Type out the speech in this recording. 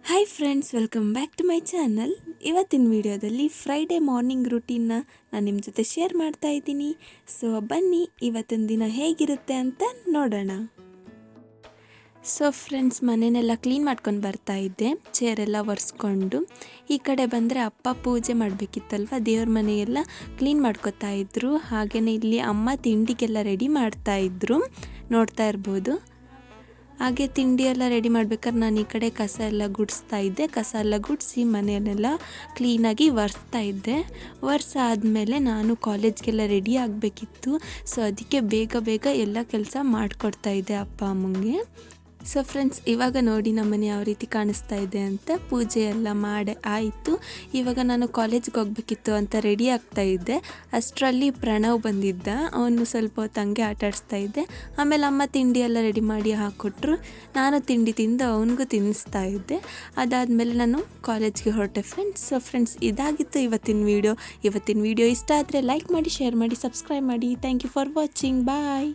Hi friends, welcome back to my channel. ಇವತ್ತಿನ ವಿಡಿಯೋದಲ್ಲಿ Friday morning ರೂಟೀನ್ನ ನಾನು ನಿಮ್ಮ ಜೊತೆ ಶೇರ್ ಮಾಡ್ತಾ ಇದ್ದೀನಿ. ಸೊ ಬನ್ನಿ ಇವತ್ತಿನ ದಿನ ಹೇಗಿರುತ್ತೆ ಅಂತ ನೋಡೋಣ. ಸೊ ಫ್ರೆಂಡ್ಸ್, ಮನೆಯೆಲ್ಲ ಕ್ಲೀನ್ ಮಾಡ್ಕೊಂಡು ಬರ್ತಾ ಇದ್ದೆ, ಚೇರೆಲ್ಲ ಒರೆಸ್ಕೊಂಡು. ಈ ಕಡೆ ಬಂದರೆ ಅಪ್ಪ ಪೂಜೆ ಮಾಡಬೇಕಿತ್ತಲ್ವ, ದೇವ್ರ ಮನೆಯೆಲ್ಲ ಕ್ಲೀನ್ ಮಾಡ್ಕೊತಾ ಇದ್ರು. ಹಾಗೆಯೇ ಇಲ್ಲಿ ಅಮ್ಮ ತಿಂಡಿಗೆಲ್ಲ ರೆಡಿ ಮಾಡ್ತಾಯಿದ್ರು, ನೋಡ್ತಾ ಇರ್ಬೋದು. ಹಾಗೆ ತಿಂಡಿ ಎಲ್ಲ ರೆಡಿ ಮಾಡ್ಬೇಕಾದ್ರೆ ನಾನು ಈ ಕಡೆ ಕಸ ಎಲ್ಲ ಗುಡಿಸ್ತಾ ಇದ್ದೆ. ಕಸ ಎಲ್ಲ ಗುಡಿಸಿ ಮನೆಯಲ್ಲೆಲ್ಲ ಕ್ಲೀನಾಗಿ ಒರೆಸ್ತಾ ಇದ್ದೆ. ಒರೆಸಾದ್ಮೇಲೆ ನಾನು ಕಾಲೇಜ್ಗೆಲ್ಲ ರೆಡಿ ಆಗಬೇಕಿತ್ತು. ಸೊ ಅದಕ್ಕೆ ಬೇಗ ಬೇಗ ಎಲ್ಲ ಕೆಲಸ ಮಾಡಿಕೊಡ್ತಾ ಇದ್ದೆ ಅಪ್ಪ ಅಮ್ಮಂಗೆ. ಸೊ ಫ್ರೆಂಡ್ಸ್, ಇವಾಗ ನೋಡಿ ನಮ್ಮನೆ ಯಾವ ರೀತಿ ಕಾಣಿಸ್ತಾ ಇದೆ ಅಂತ. ಪೂಜೆ ಎಲ್ಲ ಮಾಡಿ ಆಯಿತು. ಇವಾಗ ನಾನು ಕಾಲೇಜ್ಗೆ ಹೋಗ್ಬೇಕಿತ್ತು ಅಂತ ರೆಡಿ ಆಗ್ತಾ ಇದ್ದೆ. ಅಷ್ಟರಲ್ಲಿ ಪ್ರಣವ್ ಬಂದಿದ್ದ. ಅವನು ಸ್ವಲ್ಪ ಹೊತ್ತು ಹಂಗೆ ಆಟಾಡಿಸ್ತಾ ಇದ್ದೆ. ಆಮೇಲೆ ಅಮ್ಮ ತಿಂಡಿ ಎಲ್ಲ ರೆಡಿ ಮಾಡಿ ಹಾಕ್ಕೊಟ್ರು. ನಾನು ತಿಂಡಿ ತಿಂದು ಅವನಿಗೂ ತಿನ್ನಿಸ್ತಾ ಇದ್ದೆ. ಅದಾದಮೇಲೆ ನಾನು ಕಾಲೇಜ್ಗೆ ಹೊರಟೆ ಫ್ರೆಂಡ್ಸ್. ಸೊ ಫ್ರೆಂಡ್ಸ್, ಇದಾಗಿತ್ತು ಇವತ್ತಿನ ವಿಡಿಯೋ ಇಷ್ಟ ಆದರೆ ಲೈಕ್ ಮಾಡಿ, ಶೇರ್ ಮಾಡಿ, ಸಬ್ಸ್ಕ್ರೈಬ್ ಮಾಡಿ. Thank you for watching. Bye.